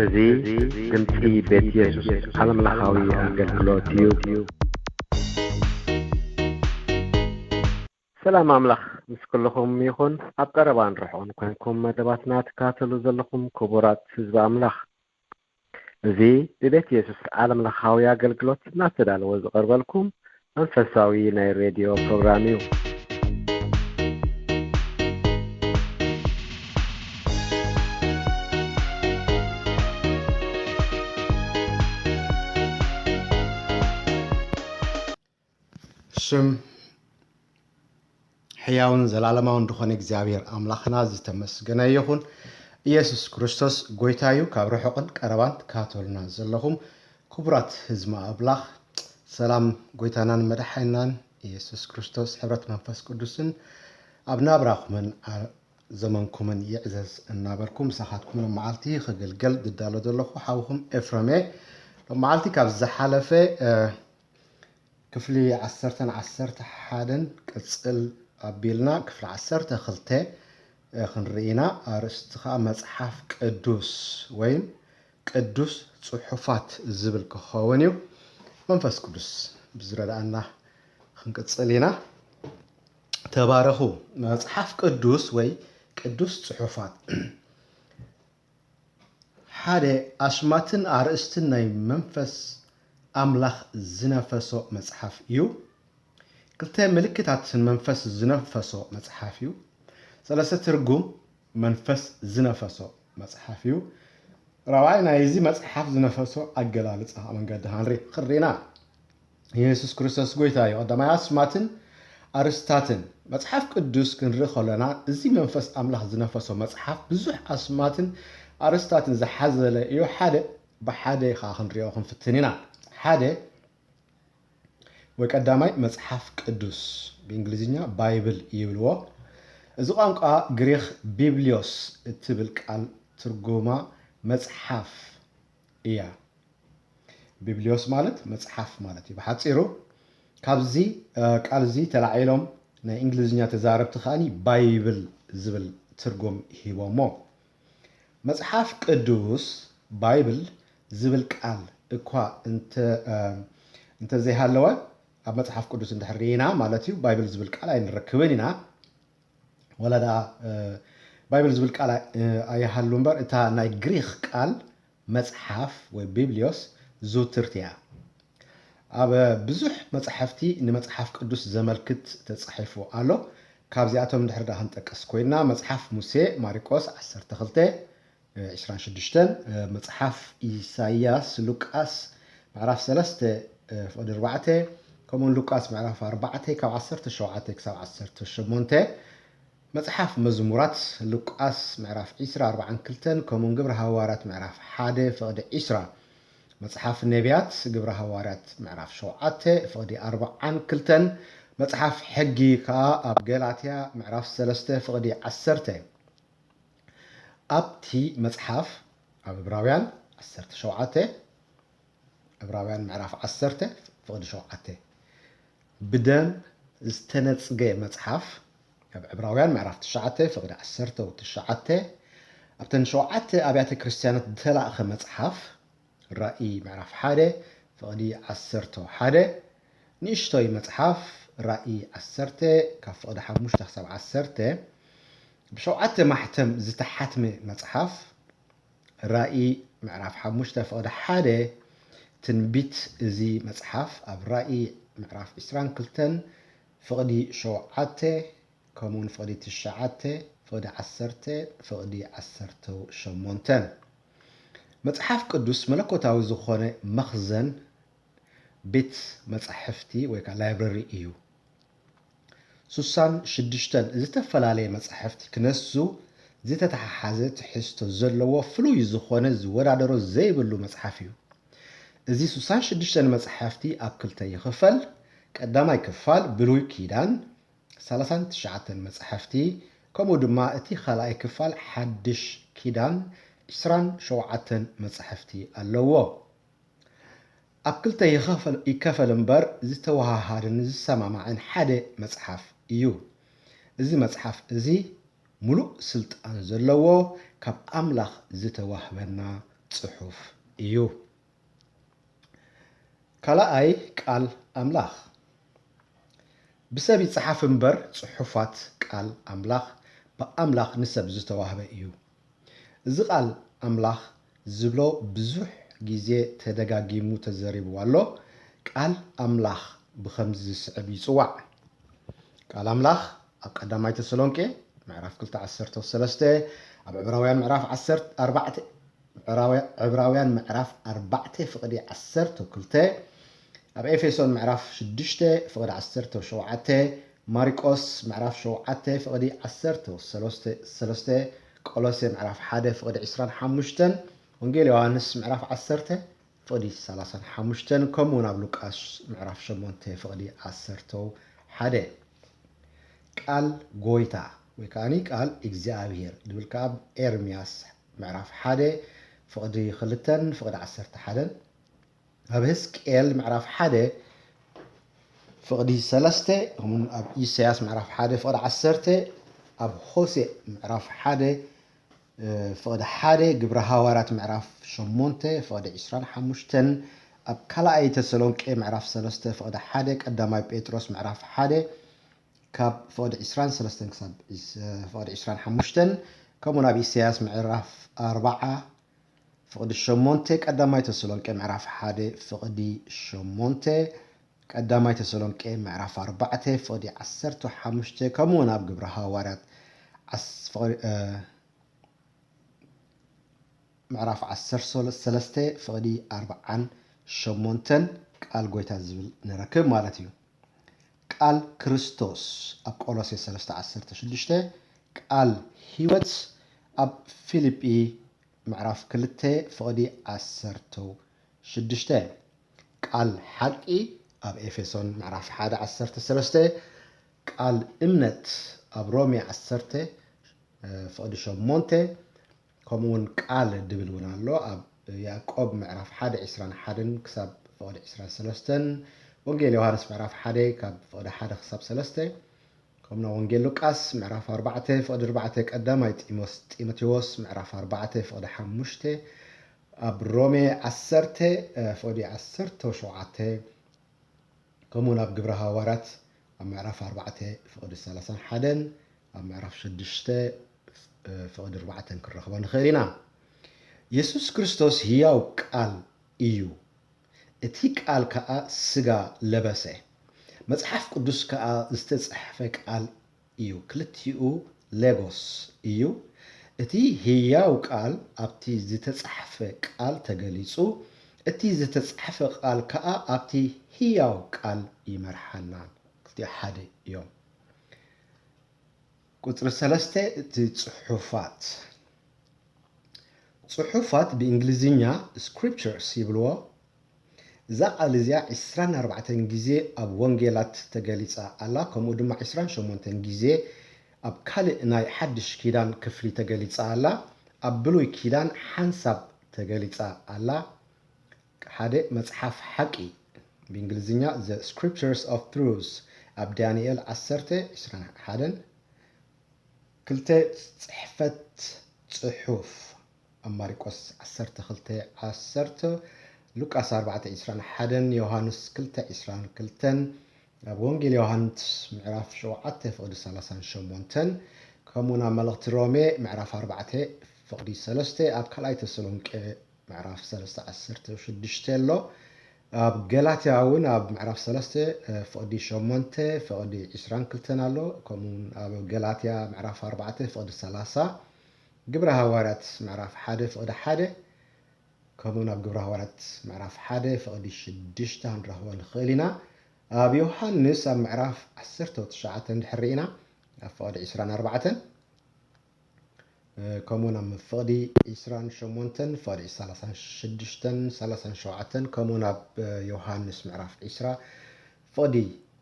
እዙይ ድምፂ ቤት ኢየሱስ ዓለም ለኻዊ ኣገልግሎት እዩ። ሰላም ኣምላኽ ምስ ኩልኹም ይኹን። ኣብ ቀረባን ርሑቕን ኮንኩም መደባትና ትካተሉ ዘለኹም ክቡራት ህዝቢ ኣምላኽ፣ እዚ ብቤት ኢየሱስ ዓለም ለኻዊ ኣገልግሎት እናተዳለወ ዝቐርበልኩም መንፈሳዊ ናይ ሬድዮ ፕሮግራም እዩ። ስም ሕያውን ዘላለማውን ድኾነ እግዚአብሔር ኣምላኽና ዝተመስገነ ይኹን። ኢየሱስ ክርስቶስ ጎይታ እዩ። ካብ ርሑቕን ቀረባን ትካተሉና ዘለኹም ክቡራት ህዝቢ ኣምላኽ፣ ሰላም ጎይታናን መድሓኒናን ኢየሱስ ክርስቶስ ሕብረት መንፈስ ቅዱስን ኣብ ናብራኹምን ዘመንኩምን ይዕዘዝ እናበልኩም ሳኻትኩም መዓልቲ ክገልገል ዝዳሎ ዘለኹ ሓውኹም ኤፍሬም መዓልቲ ካብ ዝሓለፈ ክፍሊ 11 ቅጽል ኣቢልና ክፍሊ 12 ክንርኢና ኣርእስቲ መጽሓፍ ቅዱስ ወይ ቅዱስ ጽሑፋት ዝብል ክኸውን እዩ። መንፈስ ቅዱስ ብዝረዳእና ክንቅጽል ኢና። ተባረኹ። መጽሓፍ ቅዱስ ወይ ቅዱስ ጽሑፋት ሓደ ኣሽማትን ኣርእስትን ናይ መንፈስ ኣምላኽ ዝነፈሶ መጽሓፍ እዩ። ክልተ ምልክታትን መንፈስ ዝነፈሶ መጽሓፍ እዩ። ሰለስተ ትርጉም መንፈስ ዝነፈሶ መጽሓፍ እዩ። ራባይ ናይዚ መጽሓፍ ዝነፈሶ ኣገላልጻ መንገዲ ሃንሪ ክሪና ኢየሱስ ክርስቶስ ጎይታ እዩ። ቀዳማይ ኣስማትን ኣርስታትን መጽሓፍ ቅዱስ ክንርኢ ከለና እዚ መንፈስ ኣምላኽ ዝነፈሶ መጽሓፍ ብዙሕ ኣስማትን ኣርስታትን ዝሓዘለ እዩ። ሓደ ብሓደ ክንሪኦ ክንፍትን ኢና። ሓደ ወይ ቀዳማይ መጽሓፍ ቅዱስ ብእንግሊዝኛ ባይብል ይብልዎ። እዚ ቋንቋ ግሪክ ቢብሊዮስ እትብል ቃል ትርጉማ መጽሓፍ እያ። ቢብሊዮስ ማለት መጽሓፍ ማለት እዩ ብሓፂሩ። ካብዚ ቃል እዚ ተላዒሎም ናይ እንግሊዝኛ ተዛረብቲ ከኣኒ ባይብል ዝብል ትርጉም ሂቦሞ። መጽሓፍ ቅዱስ ባይብል ዝብል ቃል እኳ እንተዘይሃለወ ኣብ መጽሓፍ ቅዱስ እንድሕሪና ማለት እዩ ባይብል ዝብል ቃል ኣይንረክብን ኢና። ወላዳ ባይብል ዝብል ቃል ኣይሃሉ እምበር እታ ናይ ግሪክ ቃል መጽሓፍ ወይ ቢብሊዮስ ዝውትርቲ እያ። ኣብ ብዙሕ መጽሓፍቲ ንመጽሓፍ ቅዱስ ዘመልክት ተጻሒፉ ኣሎ። ካብዚኣቶም እንድሕር ዳ ክንጠቅስ ኮይና መጽሓፍ ሙሴ ማርቆስ 12:26 መጽሓፍ ኢሳይያስ ሉቃስ ምዕራፍ 3:4 ከምኡውን ሉቃስ ምዕራፍ 4 ካብ 17 ክሳብ 18 መጽሓፍ መዝሙራት ሉቃስ ምዕራፍ 20:42 ከምኡውን ግብረ ሃዋርያት ምዕራፍ 1:20 መጽሓፍ ነቢያት ግብረ ሃዋርያት ምዕራፍ 7:42 መጽሓፍ ሕጊ ከዓ ኣብ ገላትያ ምዕራፍ 3:10 ኣብቲ መጽሓፍ ኣብ ዕብራውያን 17 ዕብራውያን ምዕራፍ 10:7 ብደም ዝተነጽገ መጽሓፍ ኣብ ዕብራውያን ምዕራፍ 9:10-9 ኣብተን 7 ኣብያተ ክርስቲያናት ዝተላእኸ መጽሓፍ ራእይ ምዕራፍ 1:11 ንእሽቶይ መጽሓፍ ራእይ 10:5-10 ብ7 ማሕተም ዝተሓትመ መጽሓፍ ራእይ ምዕራፍ 5:1 ትንቢት እዚ መጽሓፍ ኣብ ራእይ ምዕራፍ 22:7 ከምኡውን 9:10-18 መጽሓፍ ቅዱስ መለኮታዊ ዝኾነ መኽዘን ቤት መጻሕፍቲ ወይ ከዓ ላይብረሪ እዩ። 66 ዝተፈላለየ መጻሕፍቲ ክነሱ ዝተተሓሓዘ ትሕዝቶ ዘለዎ ፍሉይ ዝኾነ ዝወዳደሮ ዘይብሉ መጽሓፍ እዩ። እዚ 66 መጽሓፍቲ ኣብ ክልተ ይኽፈል። ቀዳማይ ክፋል ብሉይ ኪዳን 39 መጽሓፍቲ፣ ከምኡ ድማ እቲ ካልኣይ ክፋል ሓድሽ ኪዳን 27 መጽሓፍቲ ኣለዎ። ኣብ ክልተ ይከፈል እምበር ዝተዋሃሃድን ዝሰማማዕን ሓደ መጽሓፍ እዩ። እዚ መጽሓፍ እዚ ሙሉእ ስልጣን ዘለዎ ካብ ኣምላኽ ዝተዋህበና ጽሑፍ እዩ። ካልኣይ ቃል ኣምላኽ ብሰብ ይጽሓፍ እምበር ጽሑፋት ቃል ኣምላኽ ብኣምላኽ ንሰብ ዝተዋህበ እዩ። እዚ ቃል ኣምላኽ ዝብሎ ብዙሕ ግዜ ተደጋጊሙ ተዘሪቡ ኣሎ። ቃል ኣምላኽ ብኸምዚ ዝስዕብ ይጽዋዕ። ቃል ኣምላኽ ኣብ ቀዳማይ ተሰሎንቄ ምዕራፍ 2:13 ኣብ ዕብራውያን ምዕራፍ 14 ዕብራውያን ምዕራፍ 4:12 ኣብ ኤፌሶን ምዕራፍ 6:17 ማርቆስ ምዕራፍ 7:13 ቆሎሴ ምዕራፍ 1:25 ወንጌል ዮሐንስ ምዕራፍ 10:35 ከምኡውን ኣብ ሉቃስ ምዕራፍ 8:11 ቃል ጎይታ ወይ ከዓኒ ቃል እግዚኣብሔር ድብል ካብ ኤርምያስ ምዕራፍ 1:2-11 ኣብ ሕዝቅኤል ምዕራፍ 1:3 ከምኡውን ኣብ ኢሳያስ ምዕራፍ 1:10 ኣብ ሆሴዕ ምዕራፍ 1:1 ግብረ ሃዋርያት ምዕራፍ 8:25 ኣብ ካልኣይ ተሰሎንቄ ምዕራፍ 3:1 ቀዳማይ ጴጥሮስ ምዕራፍ 1 ካብ 23 ክሳብ 25 ከምኡውን ኣብ ኢሳያስ ምዕራፍ 4:8 ቀዳማይ ተሰሎንቄ ምዕራፍ 1:8 ቀዳማይ ተሰሎንቄ ምዕራፍ 4:15 ከምኡውን ኣብ ግብረ ሃዋርያት ምዕራፍ 13:48 ቃል ጎይታ ዝብል ንረክብ ማለት እዩ። ቃል ክርስቶስ ኣብ ቆሎሴ 3:16 ቃል ህይወት ኣብ ፊልጵ ምዕራፍ 2:16 ቃል ሓቂ ኣብ ኤፌሶን ምዕራፍ 1:13 ቃል እምነት ኣብ ሮሜ 10:8 ከምኡውን ቃል ድብል እውን ኣሎ ኣብ ያዕቆብ ምዕራፍ 1:21 ክሳብ 23 ወንጌል ዮሐንስ ምዕራፍ 1 ካብ 1 ክሳብ 3 ከምኡውን ወንጌል ሉቃስ ምዕራፍ 4:4 ቀዳማይ ጢሞቴዎስ ምዕራፍ 4:5 ኣብ ሮሜ 10:17 ከምኡውን ኣብ ግብረ ሃዋርያት ኣብ ምዕራፍ 4:31 ኣብ ምዕራፍ 6:4 ክንረኽቦ ንኽእል ኢና። ኢየሱስ ክርስቶስ ህያው ቃል እዩ። እቲ ቃል ከዓ ስጋ ለበሰ። መጽሓፍ ቅዱስ ከዓ ዝተጻሕፈ ቃል እዩ። ክልቲኡ ሌጎስ እዩ። እቲ ህያው ቃል ኣብቲ ዝተጻሕፈ ቃል ተገሊጹ፣ እቲ ዝተጻሕፈ ቃል ከዓ ኣብቲ ህያው ቃል ይመርሓና። ክልቲኡ ሓደ እዮም። ቁፅሪ 3 እቲ ጽሑፋት ብእንግሊዝኛ ስክሪፕቸርስ ይብልዎ። እዛ ቃል እዚኣ 24 ግዜ ኣብ ወንጌላት ተገሊጻ ኣላ። ከምኡ ድማ 28 ግዜ ኣብ ካልእ ናይ ሓድሽ ኪዳን ክፍሊ ተገሊጻ ኣላ። ኣብ ብሉይ ኪዳን ሓንሳብ ተገሊጻ ኣላ። ሓደ መጽሓፍ ሓቂ ብእንግሊዝኛ The Scriptures of Truth ኣብ ዳንኤል 10:21 ክልተ ጽሕፈት ጽሑፍ ኣብ ማርቆስ 12:10 ሉቃስ 4:21 ዮሐንስ 2:22 ኣብ ወንጌል ዮሐንስ ምዕራፍ 7:38 ከምኡውን ኣብ መልእኽቲ ሮሜ ምዕራፍ 4:3 ኣብ ካልኣይ ተሰሎንቄ ምዕራፍ 3:16 ኣሎ። ኣብ ገላትያ እውን ኣብ ምዕራፍ 3:8-22 ኣሎ። ከምኡውን ኣብ ገላትያ ምዕራፍ 4:30 ግብረ ሃዋርያት ምዕራፍ 1:1 ከምኡውን ኣብ ግብረ ሃዋርያት ምዕራፍ 1:6 ክንረኽቦ ንኽእል ኢና። ኣብ ዮሐንስ ኣብ ምዕራፍ 19 እንድሕር ርኢና ኣብ 24 ከምኡውን ኣብ ፍቕዲ 28 ፍቕዲ 36-37 ከምኡውን ኣብ ዮሐንስ ምዕራፍ 20 ፍቕዲ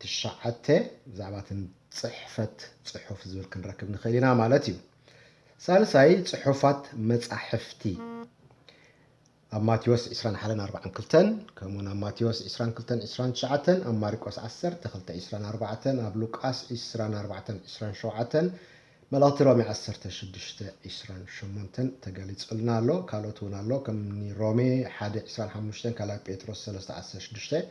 9 ብዛዕባትን ጽሕፈት ጽሑፍ ዝብል ክንረክብ ንኽእል ኢና ማለት እዩ። ሳልሳይ ጽሑፋት መጻሕፍቲ ኣብ ማቴዎስ 21:42 ከምኡውን ኣብ ማቴዎስ 22:29 ኣብ ማርቆስ 10:2-24 ኣብ ሉቃስ 24:27 ملأت رومي 16:28 تقاليصلنا له كالوتونا له كم رومي 1:25 كلا بيتروس 3:16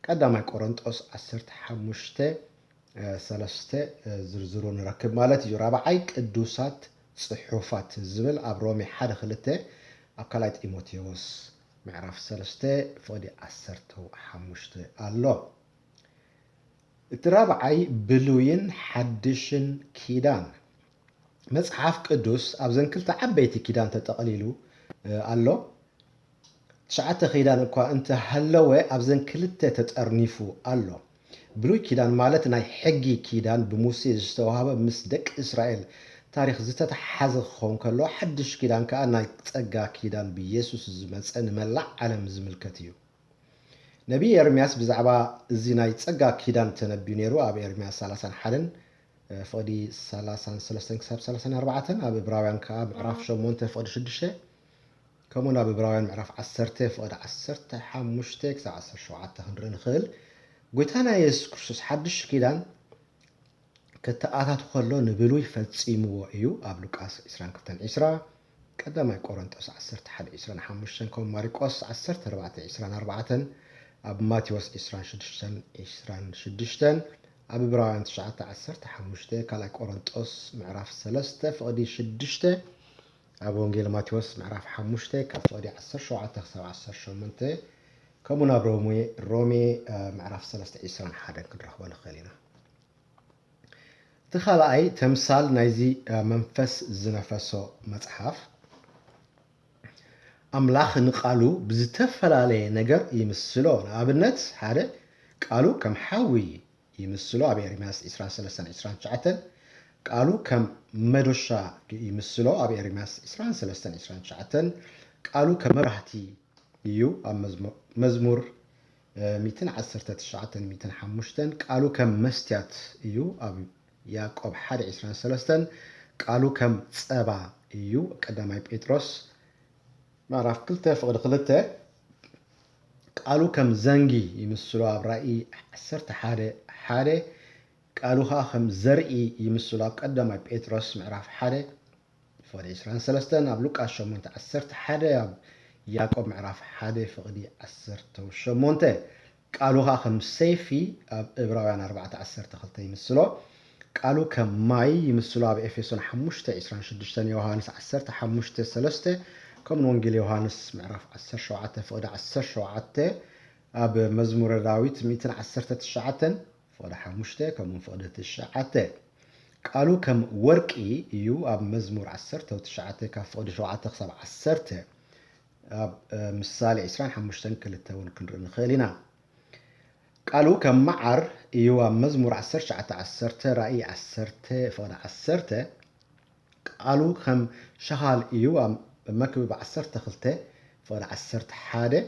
قدامي قرنطوس 15:3 زرزرو نركب مالتي رابعي قدوسات صحوفات زبل اب رومي 1:2 اب كلاي تيموثيوس معرف 3 فودي 15 الله الرابعي بلوين حدشن كيدان مصحف قدوس ابزن كلتا عبيتي كيدان تتقليلو الله تشعت خيدان اكو انت هلوه ابزن كلتا تتقرنيفو الله بلوي كيدان مالت ناي حقي كيدان بموسى زتوهاب مسدق اسرائيل تاريخ زتتحاز خون كلو حدش كيدان كا ناي تصقا كيدان بيسوس زمصن ملع عالم زملكتيو نبي ارمياس بزعبا زي ناي تصقا كيدان تنبيو نيرو اب ارمياس 31 فودي 33 كساب 34 اب براويان كا معرف شمونت فودي 6 كمون اب براويان معرف 10 فودي 10 5 كساب 17 هنرن خل قويتانا يسوع كريستوس حدش كيدان كتاعات خلو نبلو يفصيمو ايو اب لوقاس 22 قدامي قرنطوس 11:25 كوم ماركوس 10:24 اب ماتيوس 26 اب براويان 9:15 كلا قرنطوس معرف 3 فودي 6 اب وانجيل ماتيوس معرف 5 كفودي 17:18 كمونا رومي معرف 3:21 كنرخبو نخلينا تخلعي تمثال نايزي منفس زنفسو مصحف أملاخ نقالو بزتفلالي نجر يمثلو نابنت حدا قالو كم حاوي يمثلو أبي إرمياس 23:29 قالو كم مدوشا يمثلو أبي إرمياس 23:29 قالو كم مرحتي يو مزمور 219 قالو كم مستيات يو أبي يعقوب 1:23 قالو كم صبا يو قدامي بيتروس معرف كلته فقد خلته قالو كم زنجي يمثلوا ابرائي 11 قالو كم زرعي يمثلوا قدامي بيتروس معرف 1 فقد 23 اب لوقاس 8:11 اب يعقوب معرف 1 فقد 18 قالو كم سيفي اب عبراويان 4:12 يمثلوا قالو كم ماي يمثلوا اب افسون 5:26 يوحنس 10:5-3 كم وانجيل يوحنس معرف 17 فقد 17 اب مزمور داويت 119 فقد 5 كم فقد 9 قالو كم ورقي يو اب مزمور 10:9 كفقد 7-10 اب مثال 25 كلتون كنرن خلينا قالو كم معر يو اب مزمور 10:10 رأي 10 فقد 10 قالو كم شغال يو اب مكبب 10 فقد 11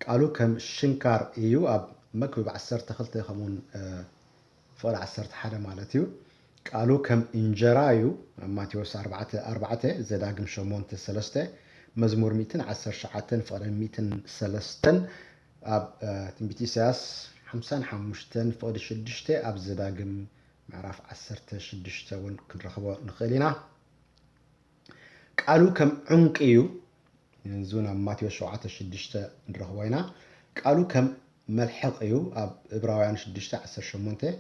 قالو كم شنكار يو اب مكبب 10 خمون فقد 11 مالتيو قالو كم انجرايو ماتيوس 4 زداقم شمونت 3 مزمور 119 فقد 103 اب تنبيت إسياس 55 فقد 6 اب زداقم معرف 16 ون كنرخبو نخلينا قالو كم عنقيو ينزونا ماتيوس 7:6 نرخبوينا قالو كم ملحقيو اب عبراويان 6:18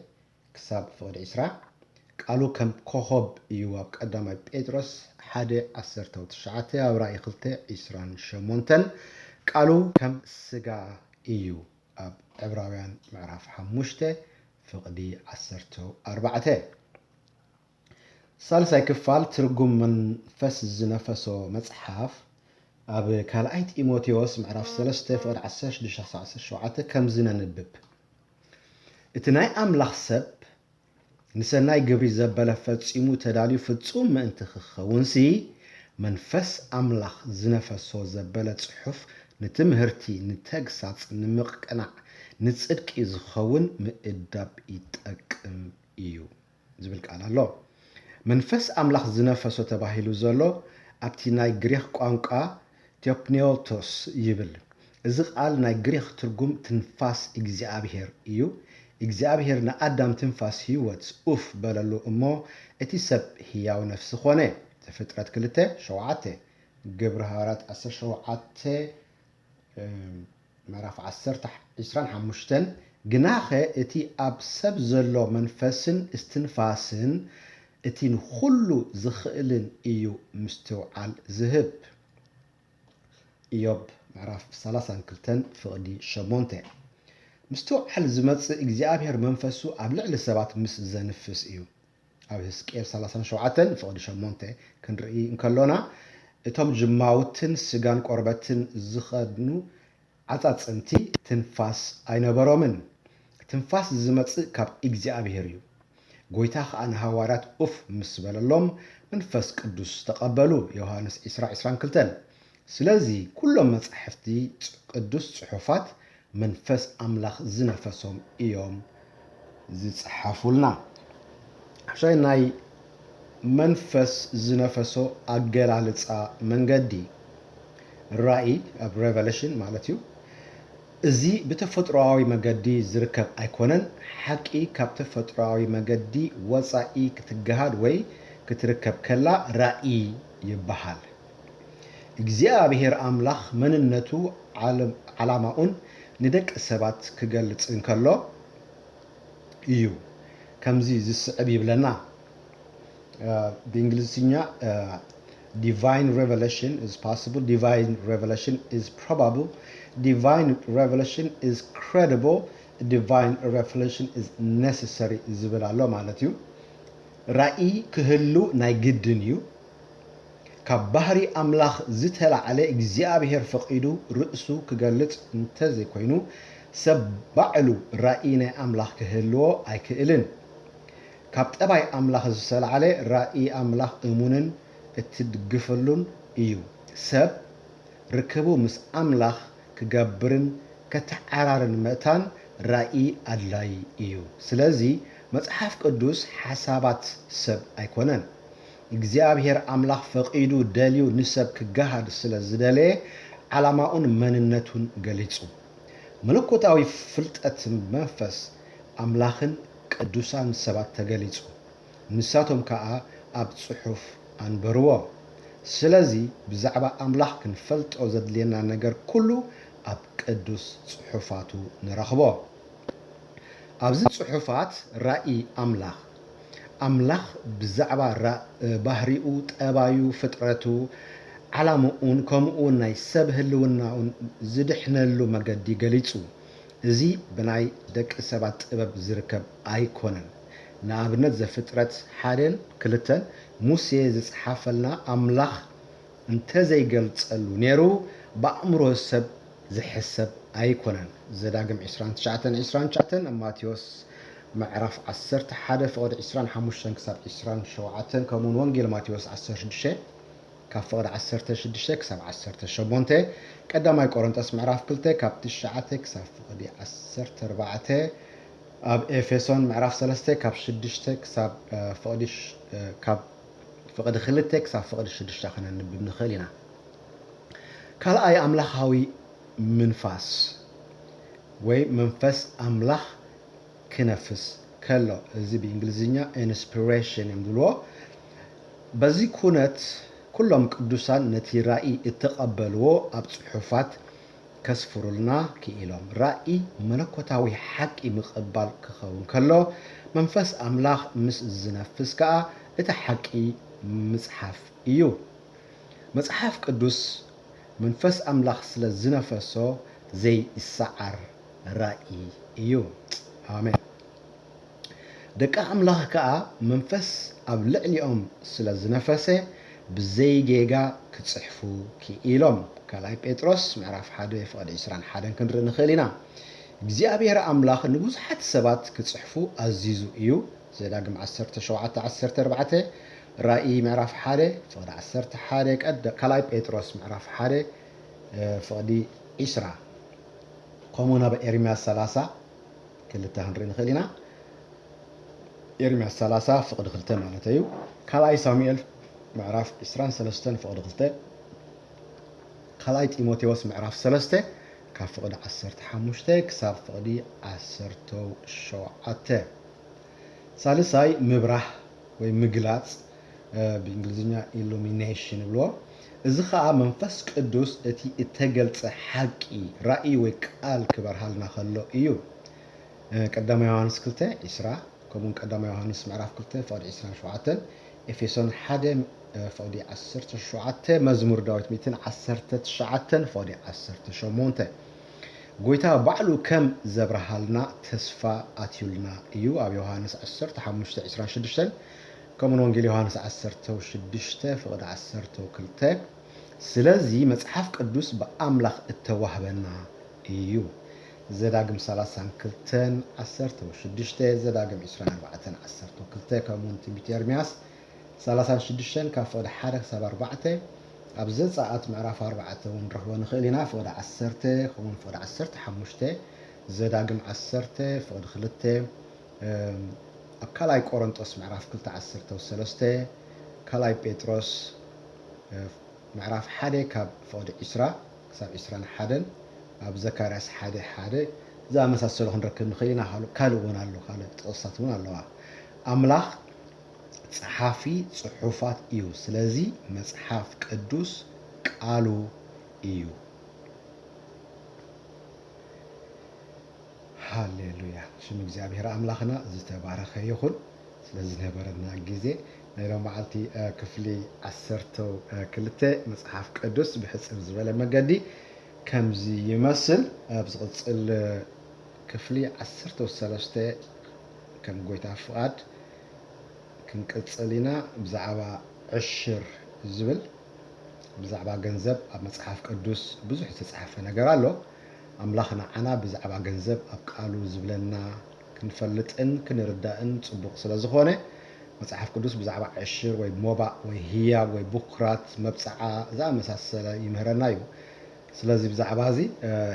كساب فقد 10 قالو كم كوخب يو اب قدامي بيتروس 1:19 اب رأي 2:28 قالو كم سغا يو اب عبراويان معرف 5 فقد 14 سالساي كفال ترجم من فس زنفسو مصحف اب كالايت تيموثيوس معرف 3 فقد 16 كم زنا نبب اتناي املاخ سب نسناي جبري زبل فصيمو تداليو فصوم ما انت خونسي منفس املاخ زنفسو زبل صحف نتمهرتي نتغساص نمققنا نصدق يزخون مئداب يطقم ايو زبل قال الله منفس املاخ زنفسو تباهيلو زلو ابتي ناي غريخ قانقا تيوبنيوتوس يبل እዚ ቃል ናይ ግሪክ ትርጉም ትንፋስ እግዚአብሔር እዩ እግዚአብሔር ንኣዳም ትንፋስ ህይወት ኡፍ በለሉ እሞ እቲ ሰብ ህያው ነፍሲ ኾነ ዘፍጥረት 2:7 ግብረ ሐዋርያት 17 ምዕራፍ 10:25 ግናኸ እቲ ኣብ ሰብ ዘሎ መንፈስን እስትንፋስን እቲ ንኹሉ ዝኽእልን እዩ ምስትውዓል ዝህብ ኢዮብ ምዕራፍ 32:8 ምስትውዓል ዝመጽእ እግዚአብሔር መንፈሱ ኣብ ልዕሊ ሰባት ምስ ዘንፍስ እዩ ኣብ ሕዝቅኤል 37:8 ክንርኢ እንከሎና እቶም ጅማውትን ስጋን ቆርበትን ዝኸድኑ ዓጻጽምቲ ትንፋስ ኣይነበሮምን ትንፋስ ዝመጽእ ካብ እግዚአብሔር እዩ ጎይታ ከዓ ንሃዋርያት ኡፍ ምስ በለሎም መንፈስ ቅዱስ ተቐበሉ ዮሐንስ 20:22 ስለዚ ኩሎም መጻሕፍቲ ቅዱስ ጽሑፋት መንፈስ ኣምላኽ ዝነፈሶም እዮም ዝጽሓፉልና ሓሻይ ናይ መንፈስ ዝነፈሶ ኣገላልጻ መንገዲ ራእይ ኣብ ሬቨሌሽን ማለት እዩ እዚ ብተፈጥሮአዊ መገዲ ዝርከብ ኣይኮነን ሓቂ ካብ ተፈጥሮአዊ መገዲ ወፃኢ ክትገሃድ ወይ ክትርከብ ከላ ራእይ ይበሃል እግዚአብሔር ኣምላኽ መንነቱ ዓላማኡን ንደቂ ሰባት ክገልጽ እንከሎ እዩ ከምዚ ዝስዕብ ይብለና በእንግሊዝኛ divine revelation is possible divine revelation is probable divine revelation is credible divine revelation is necessary ዝብላሎ ማለት እዩ ራእይ ክህሉ ናይ ግድን እዩ ካብ ባህሪ ኣምላኽ ዝተላዕለ እግዚአብሔር ፈቂዱ ርእሱ ክገልጽ እንተዘይኮይኑ ሰብ ባዕሉ ራእይ ናይ ኣምላኽ ክህልዎ ኣይክእልን ካብ ጠባይ ኣምላኽ ዝተላዕለ ራእይ ኣምላኽ እሙንን እትድግፈሉን እዩ ሰብ ርክቡ ምስ ኣምላኽ ክገብርን ከተዓራርን ምእታን ራእይ ኣድላይ እዩ ስለዚ መጽሓፍ ቅዱስ ሓሳባት ሰብ ኣይኮነን እግዚአብሔር ኣምላኽ ፈቂዱ ደልዩ ንሰብ ክጋሃድ ስለ ዝደለየ ዓላማኡን መንነቱን ገሊጹ መለኮታዊ ፍልጠት መንፈስ ኣምላኽን ቅዱሳን ሰባት ተገሊጹ ንሳቶም ከዓ ኣብ ጽሑፍ አንበርዎ ስለዚ ብዛዕባ ኣምላኽ ክንፈልጦ ዘድልየና ነገር ኩሉ ኣብ ቅዱስ ጽሑፋቱ ንረኽቦ ኣብዚ ጽሑፋት ራእይ ኣምላኽ ብዛዕባ ባህሪኡ ጠባዩ ፍጥረቱ ዓላምኡን ከምኡውን ናይ ሰብ ህልውናኡን ዝድሕነሉ መገዲ ገሊጹ እዚ ብናይ ደቂ ሰባት ጥበብ ዝርከብ ኣይኮነን ንኣብነት ዘፍጥረት 1:2 ሙሴ ዝጽሓፈልና ኣምላኽ እንተዘይገልጸሉ ነይሩ በኣእምሮ ሰብ ዝሕሰብ ኣይኮነን ዘዳግም 29:29 ማቴዎስ ምዕራፍ 11:25 ክሳብ 27 ከምኡውን ወንጌል ማቴዎስ 16 ካብ ፍቕዲ 16 ክሳብ 18 ቀዳማይ ቆሮንቶስ ምዕራፍ 2 ካብ 9 ክሳብ ፍቕዲ 14 ኣብ ኤፌሶን ምዕራፍ 3 ካብ 6 ክሳብ ፍቕዲ 2 ክሳብ ፍቕዲ 6 ክነንብብ ንኽእል ኢና ካልኣይ ኣምላኻዊ ምንፋስ ወይ መንፈስ ኣምላኽ ክነፍስ ከሎ እዚ ብእንግሊዝኛ ኢንስፒሬሽን ይምብልዎ በዚ ኩነት ኩሎም ቅዱሳን ነቲ ራእይ እተቐበልዎ ኣብ ጽሑፋት ከስፍሩልና ክኢሎም ራእይ መለኮታዊ ሓቂ ምቕባል ክኸውን ከሎ መንፈስ ኣምላኽ ምስ ዝነፍስ ከዓ እቲ ሓቂ ምጽሓፍ እዩ መጽሓፍ ቅዱስ መንፈስ ኣምላኽ ስለ ዝነፈሶ ዘይሰዓር ራእይ እዩ ኣሜን ደቂ ኣምላኽ ከዓ መንፈስ ኣብ ልዕሊኦም ስለ ዝነፈሰ ብዘይ ጌጋ ክጽሕፉ ክኢሎም ካልኣይ ጴጥሮስ ምዕራፍ 1:21 ክንርኢ ንኽእል ኢና እግዚአብሔር ኣምላኽ ንብዙሓት ሰባት ክጽሕፉ ኣዚዙ እዩ ዘዳግም 17:14 ራእይ ምዕራፍ 1:11 ካልኣይ ጴጥሮስ ምዕራፍ 1:20 ከምኡውን ኣብ ኤርምያስ 30 ክልተ ክንርኢ ንኽእል ኢና ኤርምያስ 30:2 ማለት እዩ ካልኣይ ሳሙኤል ምዕራፍ 23:2 ካልኣይ ጢሞቴዎስ ምዕራፍ 3 ካብ ፍቕዲ 15 ክሳብ ፍቕዲ 17 ሳልሳይ ምብራህ ወይ ምግላጽ ብእንግሊዝኛ ኢሉሚኔሽን ብሎ እዚ ከዓ መንፈስ ቅዱስ እቲ እተገልጸ ሓቂ ራእይ ወይ ቃል ክበርሃልና ከሎ እዩ ቀዳማይ ዮሐንስ 2:20 ከምኡን ቀዳማይ ዮሐንስ ምዕራፍ 2 ፍቕዲ 27 ኤፌሶን 1 ፍቕዲ 17 መዝሙር ዳዊት 119 ፍቕዲ 18 ጎይታ ባዕሉ ከም ዘብርሃልና ተስፋ ኣትዩልና እዩ ኣብ ዮሐንስ 15:26 ከምኡን ወንጌል ዮሐንስ 16 ፍቕዲ 12 ስለዚ መጽሓፍ ቅዱስ በአምላኽ እተዋህበና እዩ ዘዳግም 32:16 ዘዳግም 24:12 ከምኡን ትንቢት ኤርምያስ 36 ካብ ፍቕዲ 1 ክሳብ 4 ኣብ ዘጸአት ምዕራፍ 4 እውን ንረኽቦ ንኽእል ኢና ፍቕዲ 10 ከምኡን ፍቕዲ 15 ዘዳግም 10 ፍቕዲ 2 ኣብ ካልኣይ ቆሮንጦስ ምዕራፍ 2:13 ካልኣይ ጴጥሮስ ምዕራፍ 1 ካብ ፍቕዲ 20 ክሳብ 21 ኣብ ዘካርያስ 1:1 ዝኣመሳሰሉ ክንረክብ ንኽእል ኢና ካልእ እውን ኣሎ ካልእ ጥቕሳት እውን ኣለዋ ኣምላኽ ጸሓፊ ጽሑፋት እዩ ስለዚ መጽሓፍ ቅዱስ ቃሉ እዩ ሃሌሉያ ሽም እግዚአብሔር ኣምላኽና ዝተባረኸ ይኹን ስለዚ ነበረና ግዜ ናይ ሎም መዓልቲ ክፍሊ 12 መጽሓፍ ቅዱስ ብሕፅር ዝበለ መገዲ ከምዚ ይመስል ኣብ ዝቕፅል ክፍሊ 13 ከም ጎይታ ፍቓድ ክንቅፅል ኢና ብዛዕባ ዕሽር ዝብል ብዛዕባ ገንዘብ ኣብ መጽሓፍ ቅዱስ ብዙሕ ዝተጻሕፈ ነገር ኣሎ ኣምላኽና ዓና ብዛዕባ ገንዘብ ኣብ ቃሉ ዝብለና ክንፈልጥን ክንርዳእን ጽቡቕ ስለ ዝኾነ መጽሓፍ ቅዱስ ብዛዕባ ዕሽር ወይ ሞባእ ወይ ህያብ ወይ ቡክራት መብፅዓ ዝኣመሳሰለ ይምህረና እዩ ስለዚ ብዛዕባ እዚ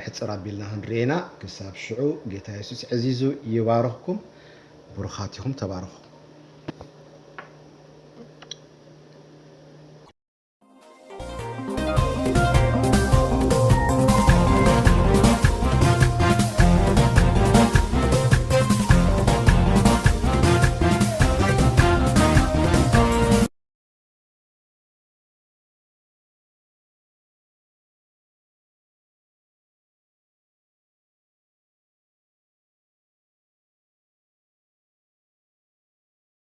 ሕፅር ኣቢልና ክንርኤና ክሳብ ሽዑ ጌታ የሱስ ዕዚዙ ይባርኽኩም ብሩኻት ኢኹም ተባረኹ